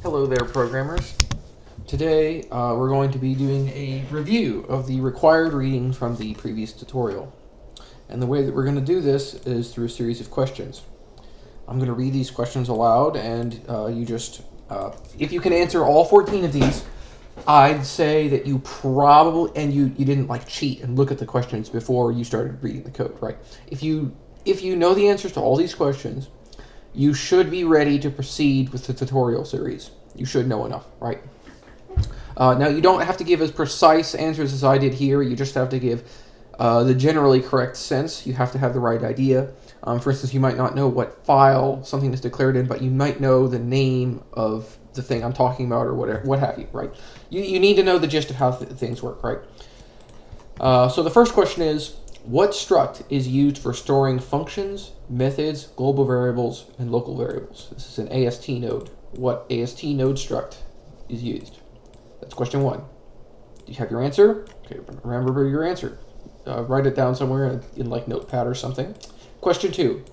Hello there, programmers. Today we're going to be doing a review of the required reading from the previous tutorial. And the way that we're going to do this is through a series of questions. I'm going to read these questions aloud, and you just, if you can answer all 14 of these, I'd say that you probably, and you didn't like cheat and look at the questions before you started reading the code, right? If you know the answers to all these questions, you should be ready to proceed with the tutorial series. You should know enough, right? Now, you don't have to give as precise answers as I did here. You just have to give the generally correct sense. You have to have the right idea. For instance, you might not know what file something is declared in, but you might know the name of the thing I'm talking about or whatever, what have you, right? You need to know the gist of how things work, right? So the first question is, what struct is used for storing functions, methods, global variables, and local variables? This is an AST node. What AST node struct is used? That's question one. Do you have your answer? Okay, remember your answer. Write it down somewhere in like Notepad or something. Question two.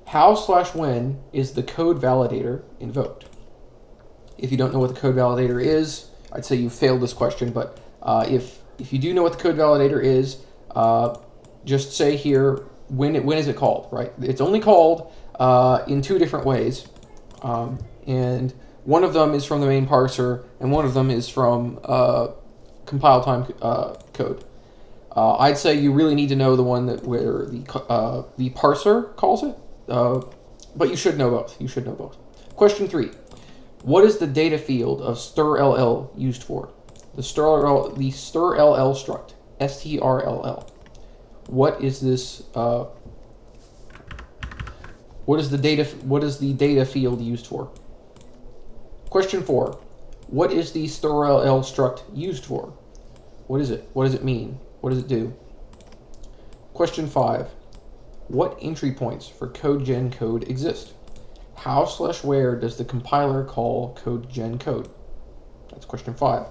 How/when is the code validator invoked? If you don't know what the code validator is, I'd say you failed this question, but if you do know what the code validator is, just say here, when is it called, right? It's only called in two different ways, and one of them is from the main parser, and one of them is from compile time code. I'd say you really need to know the one where the parser calls it, but you should know both. You should know both. Question three. What is the data field of strll used for? The strll struct, strll. What is this? What is the data field used for? Question four. What is the strll struct used for? What is it? What does it mean? What does it do? Question five. What entry points for codegen code exist? How/where does the compiler call codegen code? That's question five.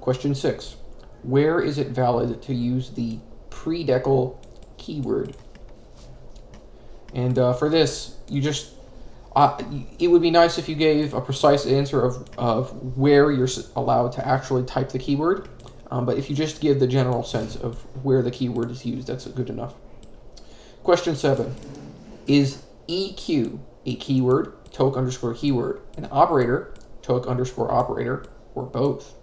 Question six. Where is it valid to use the predecl keyword? And for this, you just, it would be nice if you gave a precise answer of where you're allowed to actually type the keyword. But if you just give the general sense of where the keyword is used, that's good enough. Question seven. Is EQ a keyword, toke_keyword, an operator, toke_operator, or both?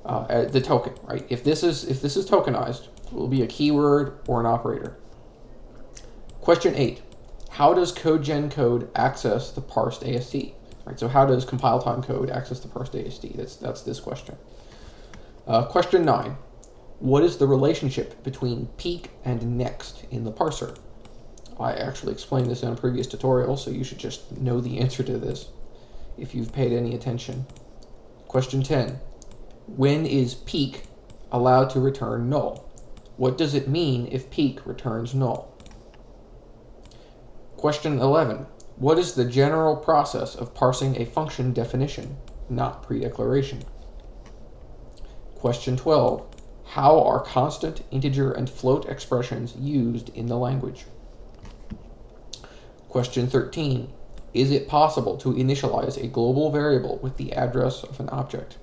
The token, right? If this is tokenized, it will be a keyword or an operator. Question 8. How does codegen code access the parsed AST? Right, so how does compile time code access the parsed AST? That's this question. Question 9. What is the relationship between peak and next in the parser? I actually explained this in a previous tutorial, so you should just know the answer to this if you've paid any attention. Question 10. When is peak allowed to return null? What does it mean if peak returns null? Question 11. What is the general process of parsing a function definition, not predeclaration? Question 12. How are constant, integer, and float expressions used in the language? Question 13. Is it possible to initialize a global variable with the address of an object?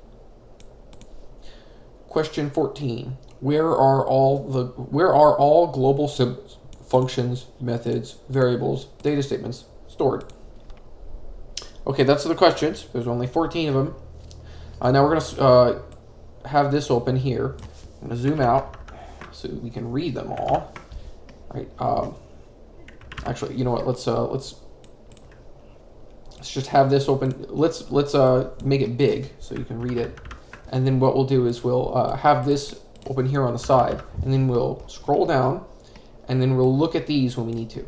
Question 14. Where are all global symbols, functions, methods, variables, data statements stored? Okay, that's the questions. There's only 14 of them. Now we're going to have this open here. I'm going to zoom out so we can read them all. Right. Actually, you know what? Let's just have this open. Let's make it big so you can read it. And then what we'll do is we'll have this open here on the side, and then we'll scroll down, and then we'll look at these when we need to.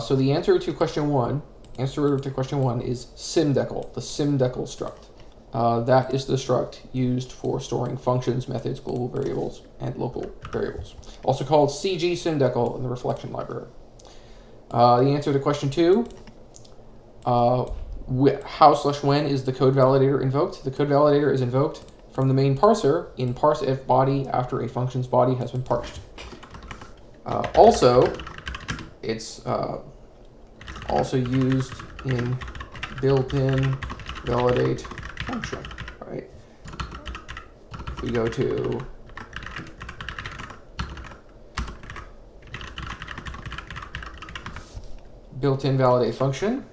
So the answer to question one is symdecl, the symdecl struct. That is the struct used for storing functions, methods, global variables, and local variables. Also called CG symdecl in the reflection library. The answer to question two. How/when is the code validator invoked? The code validator is invoked from the main parser in parseIf body after a function's body has been parsed. Also, it's also used in built-in validate function, right? If we go to built-in validate function,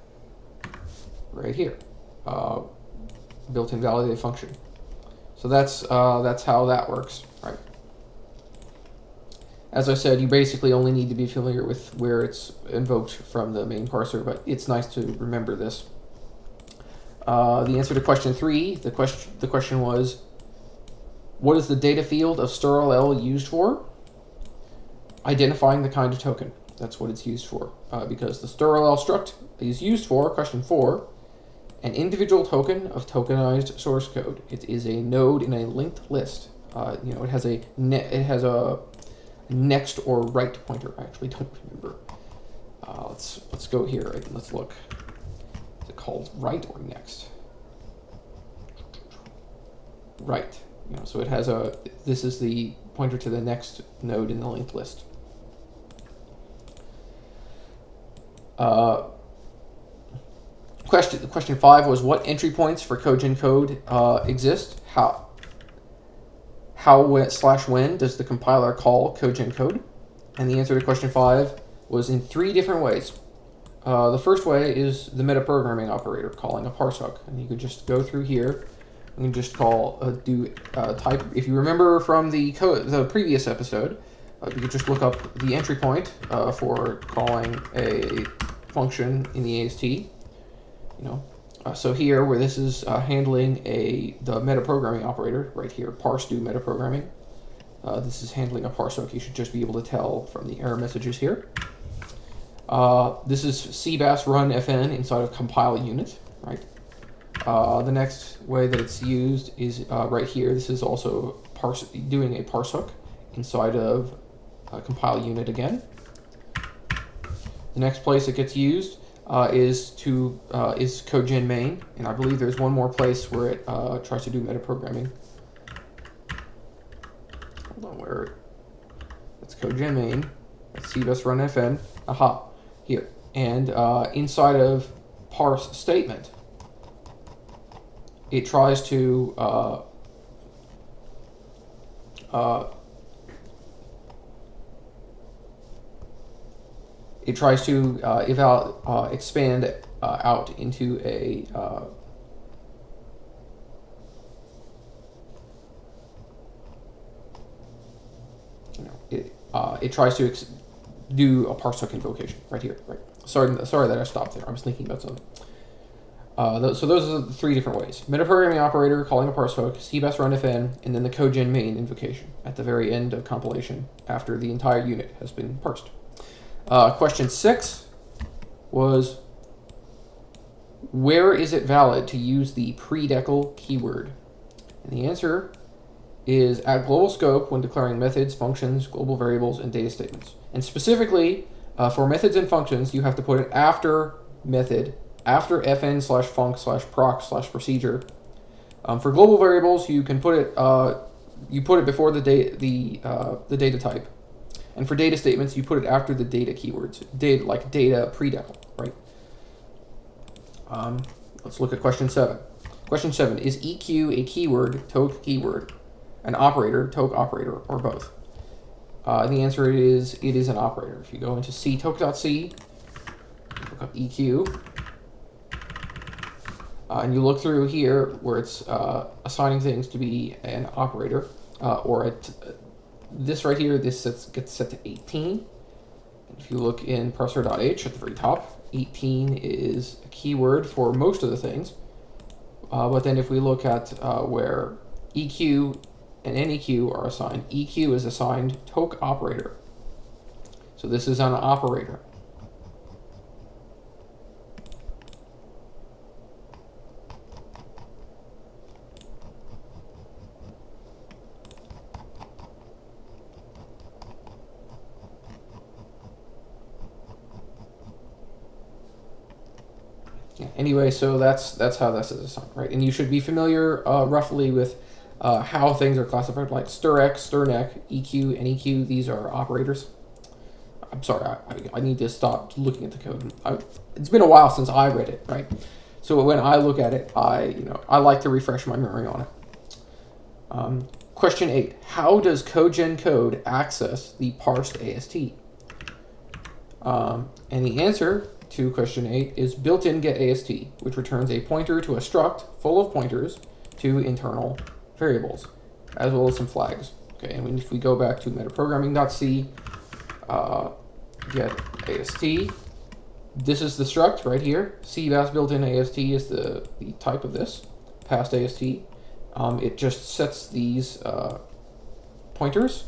right here, built-in validate function. So that's how that works, right? As I said, you basically only need to be familiar with where it's invoked from the main parser, but it's nice to remember this. The answer to question 3, the question was, what is the data field of strll used for? Identifying the kind of token. That's what it's used for, because the strll struct is used for, question 4, an individual token of tokenized source code. It is a node in a linked list. It has a next or right pointer. I actually don't remember. Let's go here and let's look. Is it called right or next? Right. So it has this is the pointer to the next node in the linked list. Question 5 was, what entry points for codegen code exist? When does the compiler call codegen code? And the answer to question 5 was in 3 different ways. The first way is the metaprogramming operator, calling a parse hook. And you could just go through here and just call type. If you remember from the previous episode, you could just look up the entry point for calling a function in the AST. So here, where this is handling the metaprogramming operator, right here, parse do metaprogramming. This is handling a parse hook. You should just be able to tell from the error messages here. This is cbass run fn inside of compile unit, right? The next way that it's used is right here. This is also doing a parse hook inside of compile unit again. The next place it gets used is codegen main, and I believe there's one more place where it tries to do metaprogramming. Hold on, where it's codegen main. Let's see, let's run fn. Aha, here, and inside of parse statement, it tries to expand out into a it tries to do a parse hook invocation right here. Right. Sorry that I stopped there. I was thinking about something. So those are the 3 different ways: metaprogramming operator, calling a parse hook, cbass run fn, and then the codegen main invocation at the very end of compilation after the entire unit has been parsed. Question 6 was, where is it valid to use the predecl keyword? And the answer is at global scope when declaring methods, functions, global variables, and data statements. And specifically, for methods and functions, you have to put it after method, after fn/func/proc/procedure. For global variables, you can put it before the data type. And for data statements, you put it after the data keywords, like data predecl, right? Let's look at question 7. Question 7, is EQ a keyword, toke keyword, an operator, toke operator, or both? The answer is it is an operator. If you go into ctoke.c, look up EQ, and you look through here where it's assigning things to be an operator, this right here, this gets set to 18. If you look in parser.h at the very top, 18 is a keyword for most of the things. But then if we look at where EQ and NEQ are assigned, EQ is assigned toke operator. So this is an operator. Anyway, so that's how this is assigned, right? And you should be familiar roughly with how things are classified, like strx, strnec, EQ, and NEQ. These are operators. I'm sorry, I need to stop looking at the code. It's been a while since I read it, right? So when I look at it, I like to refresh my memory on it. Question 8. How does codegen code access the parsed AST? And the answer to question 8 is built-in getAST, which returns a pointer to a struct full of pointers to internal variables, as well as some flags. Okay, and if we go back to metaprogramming.c, getAST, this is the struct right here. CBAS built-in AST is the type of this, passed AST. It just sets these pointers.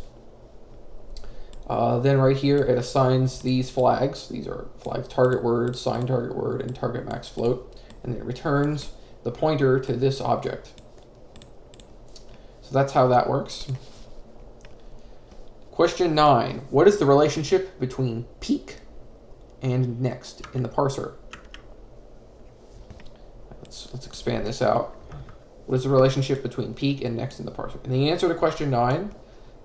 Then right here, it assigns these flags. These are flags target word, sign target word, and target max float. And it returns the pointer to this object. So that's how that works. Question 9. What is the relationship between peak and next in the parser? Let's expand this out. What is the relationship between peak and next in the parser? And the answer to question 9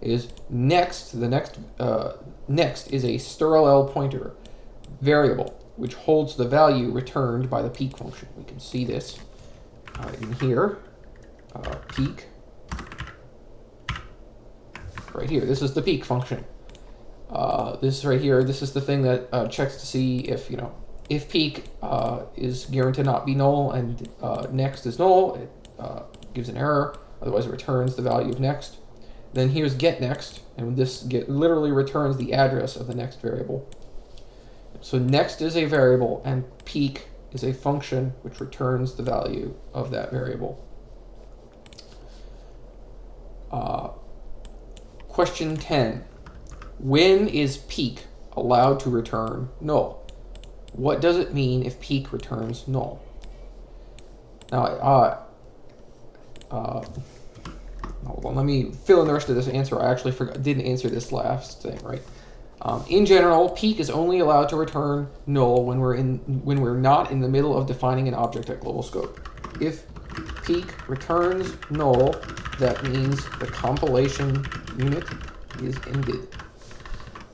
is next. The next is a strll pointer variable, which holds the value returned by the peak function. We can see this in here. Peak. Right here, this is the peak function. This right here, this is the thing that checks to see if peak is guaranteed to not be null and next is null. It gives an error. Otherwise, it returns the value of next. Then here's getNext, and this literally returns the address of the next variable. So next is a variable, and peak is a function which returns the value of that variable. Question 10. When is peak allowed to return null? What does it mean if peak returns null? Now, hold on, let me fill in the rest of this answer. I actually didn't answer this last thing, right? In general, peak is only allowed to return null when we're not in the middle of defining an object at global scope. If peak returns null, that means the compilation unit is ended.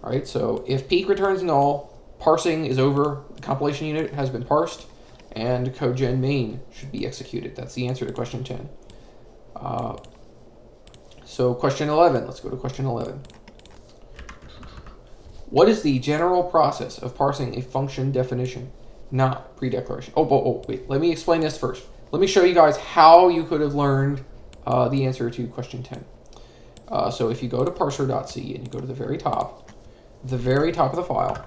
All right, so if peak returns null, parsing is over, the compilation unit has been parsed, and codegen main should be executed. That's the answer to question 10. So question 11, let's go to question 11. What is the general process of parsing a function definition, not predeclaration? Wait, let me explain this first. Let me show you guys how you could have learned the answer to question 10. So if you go to parser.c and you go to the very top of the file,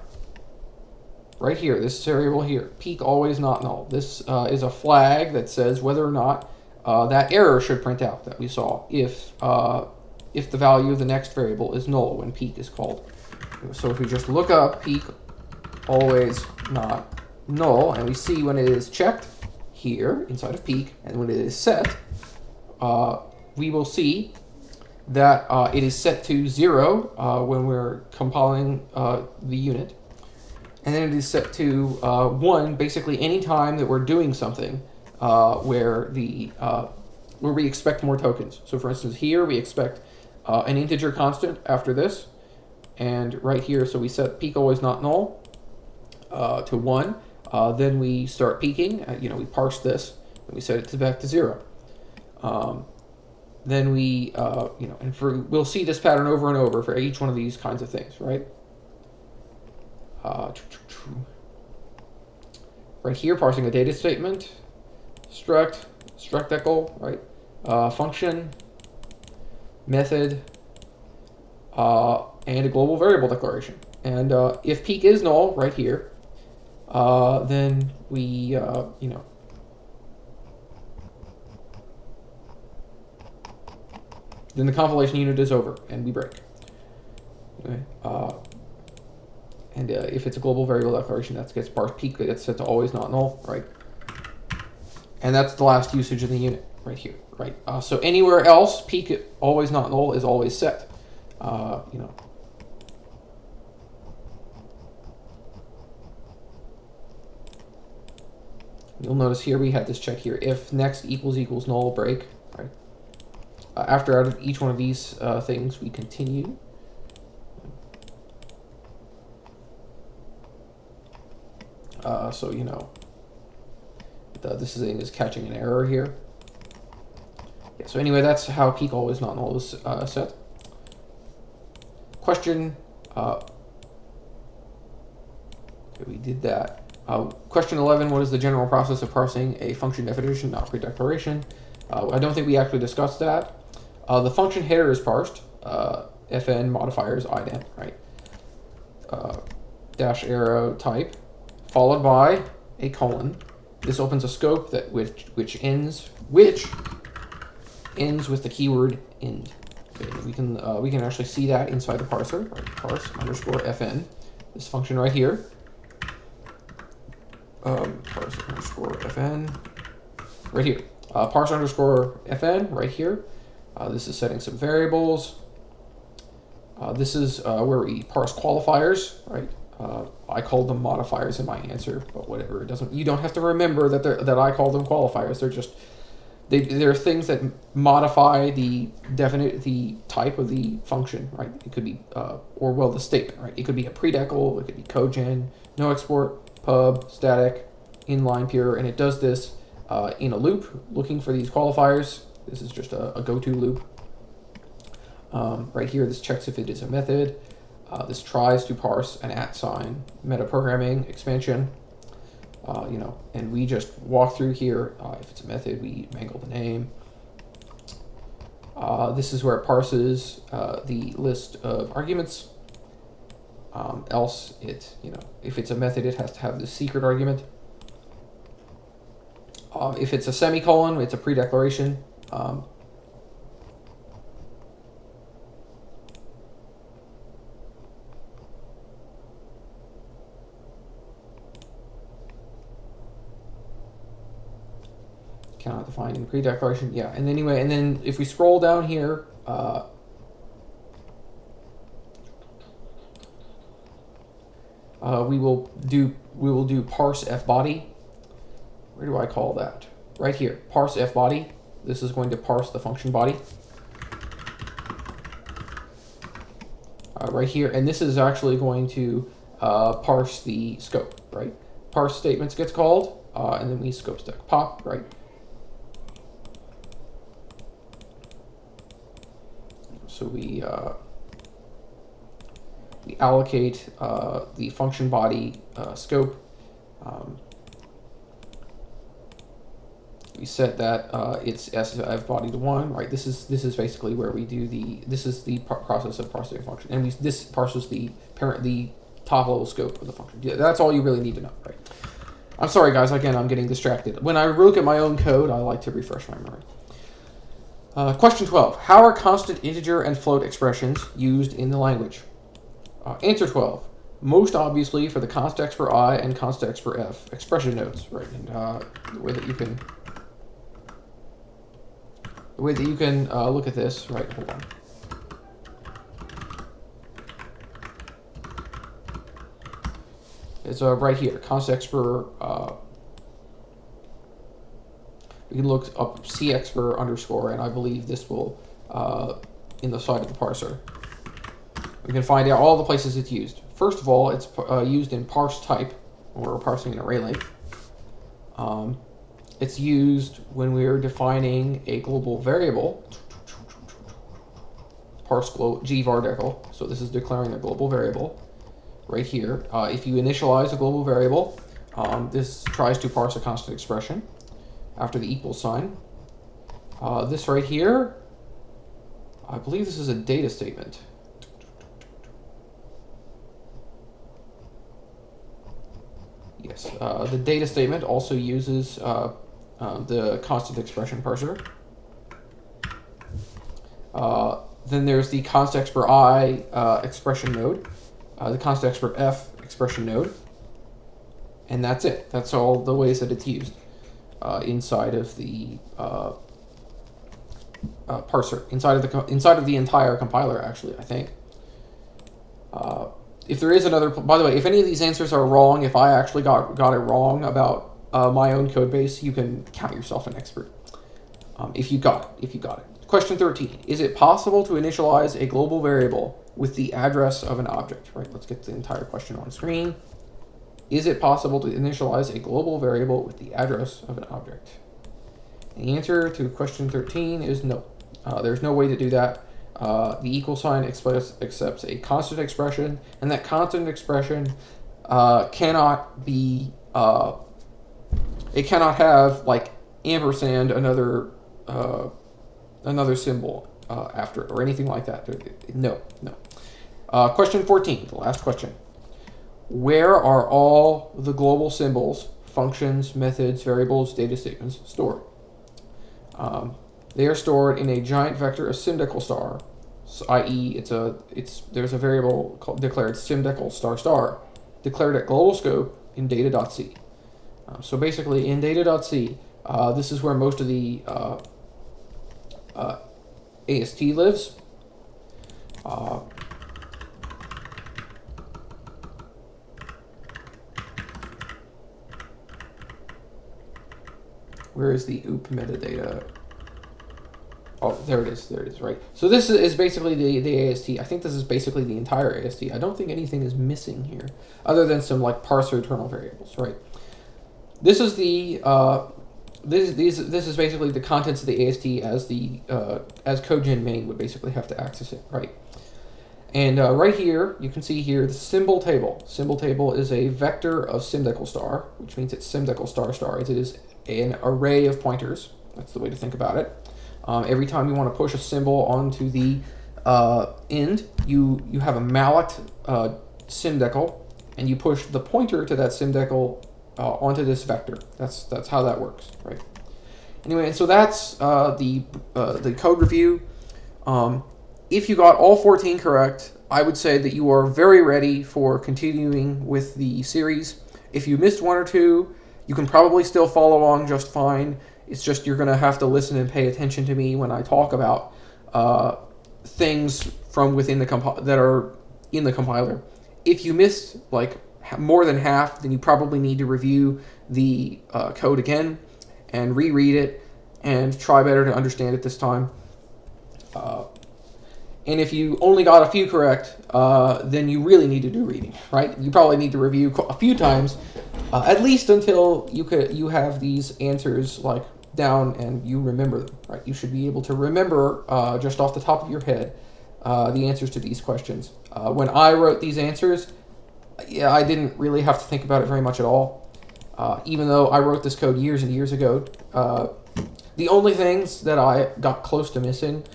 right here, this variable here, peak always not null. This is a flag that says whether or not that error should print out that we saw if the value of the next variable is null when peak is called. So if we just look up peak always not null, and we see when it is checked here inside of peak, and when it is set, we will see that it is set to 0 when we're compiling the unit, and then it is set to 1 basically any time that we're doing something where we expect more tokens. So for instance, here we expect an integer constant after this, and right here, so we set peak always not null to 1. Then we start peaking. We parse this, and we set it back to 0. Then we, we'll see this pattern over and over for each one of these kinds of things, right? Right here, parsing a data statement, struct, decl, right? Function, method, and a global variable declaration. And if peak is null right here, then we, then the compilation unit is over and we break. Okay. And if it's a global variable declaration, that gets parsed. Peak gets set to always not null, right? And that's the last usage of the unit right here, right? So anywhere else, peak always not null is always set. You'll notice here we have this check here. If next equals null, break, right? After out of each one of these things, we continue. this thing is catching an error here. Yeah, so anyway, that's how peek always not null is set. Question, okay, we did that. Question 11, what is the general process of parsing a function definition, not predeclaration? I don't think we actually discussed that. The function header is parsed, fn modifiers ident, right? Dash arrow type, followed by a colon. This opens a scope that which ends with the keyword end. Okay, we can actually see that inside the parser, right? Parse underscore fn. This function right here. Parse underscore fn. Right here. Parse underscore fn right here. This is setting some variables. This is where we parse qualifiers, right? I called them modifiers in my answer, but whatever. It doesn't. You don't have to remember that I called them qualifiers. They're just they're things that modify the type of the function, right? It could be the statement, right? It could be a predecl, it could be codegen, no export, pub, static, inline pure, and it does this in a loop, looking for these qualifiers. This is just a go-to loop. Right here, this checks if it is a method. This tries to parse an @sign, metaprogramming expansion. And we just walk through here. If it's a method, we mangle the name. This is where it parses the list of arguments. Else, if it's a method, it has to have the secret argument. If it's a semicolon, it's a predeclaration. Cannot define in predeclaration. Yeah, and anyway, and then if we scroll down here, we will do parse fbody. Where do I call that? Right here, parse fbody. This is going to parse the function body. Right here, and this is actually going to parse the scope, right? Parse statements gets called, and then we scope stack pop, right? So we allocate the function body scope. We set that it's sf body to 1, right? This is basically where we do this is the process of parsing a function, and this parses the top level scope of the function. Yeah, that's all you really need to know, right? I'm sorry, guys. Again, I'm getting distracted. When I look at my own code, I like to refresh my memory. Question 12. How are constant integer and float expressions used in the language? Answer 12. Most obviously for the const for I and const for f expression nodes, right? And the way that you can look at this, right? Hold on. It's right here, const for. We can look up cx for underscore, and I believe this will in the side of the parser. We can find out all the places it's used. First of all, it's used in parse type, when we're parsing an array length. It's used when we're defining a global variable. Parse gvardecl. So this is declaring a global variable right here. If you initialize a global variable, this tries to parse a constant expression after the equal sign. This right here, I believe this is a data statement. Yes, the data statement also uses the constant expression parser. Then there's the const for I expression node, the const for f expression node, and that's it. That's all the ways that it's used inside of the parser, inside of the entire compiler. Actually, I think. If there is another, by the way, if any of these answers are wrong, if I actually got it wrong about my own code base, you can count yourself an expert. If you got it. Question 13. Is it possible to initialize a global variable with the address of an object? Right. Let's get the entire question on screen. Is it possible to initialize a global variable with the address of an object? The answer to question 13 is no. There's no way to do that. The equal sign accepts a constant expression, and that constant expression cannot be, it cannot have like ampersand, another symbol after it, or anything like that. No. Question 14, the last question. Where are all the global symbols, functions, methods, variables, data statements stored? They are stored in a giant vector of simdecl star, i.e., there's a variable declared simdecl star star, declared at global scope in data.c. So basically, in data.c, this is where most of the AST lives. Where is the OOP metadata? Oh, there it is, right. So this is basically the AST. I think this is basically the entire AST. I don't think anything is missing here, other than some like parser internal variables, right? This is the this is basically the contents of the AST as the as codegen main would basically have to access it, right? And right here, you can see here the symbol table. Symbol table is a vector of simdecl star, which means it's simdecl star star. It is an array of pointers. That's the way to think about it. Every time you want to push a symbol onto the end, you have a malloc simdecl, and you push the pointer to that simdecl onto this vector. That's how that works, right? Anyway, so that's the code review. If you got all 14 correct, I would say that you are very ready for continuing with the series. If you missed one or two, you can probably still follow along just fine. It's just you're going to have to listen and pay attention to me when I talk about things from within the that are in the compiler. If you missed like more than half, then you probably need to review the code again and reread it and try better to understand it this time. And if you only got a few correct, then you really need to do reading, right? You probably need to review a few times, at least until you have these answers like down and you remember them, right? You should be able to remember just off the top of your head the answers to these questions. When I wrote these answers, yeah, I didn't really have to think about it very much at all. Even though I wrote this code years and years ago, the only things that I got close to missing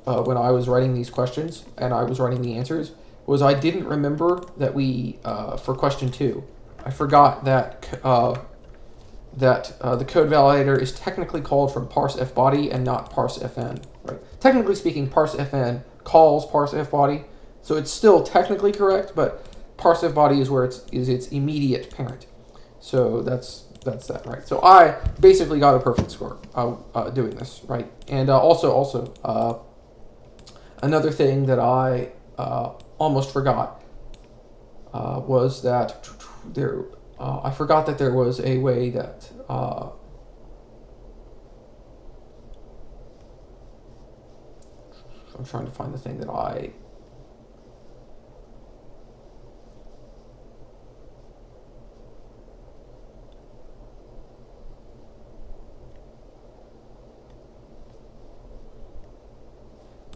when I was writing these questions and I was writing the answers was I didn't remember that we, for question 2, I forgot that the code validator is technically called from parse_fbody and not parse_fn, right? Technically speaking, parse_fn calls parse_fbody, so it's still technically correct, but parse_fbody is where is its immediate parent. So that's that, right? So I basically got a perfect score doing this, right? And also another thing that I almost forgot was that I forgot that there was a way that I'm trying to find the thing that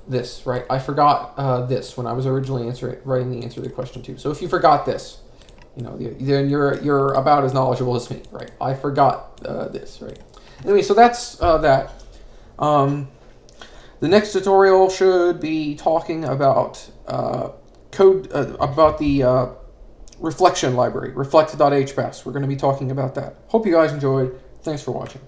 this, right? I forgot this when I was originally writing the answer to question 2. So if you forgot this, you know, then you're about as knowledgeable as me, right? I forgot this, right? Anyway, so that's that. The next tutorial should be talking about code about the reflection library, reflect.hpass. We're going to be talking about that. Hope you guys enjoyed. Thanks for watching.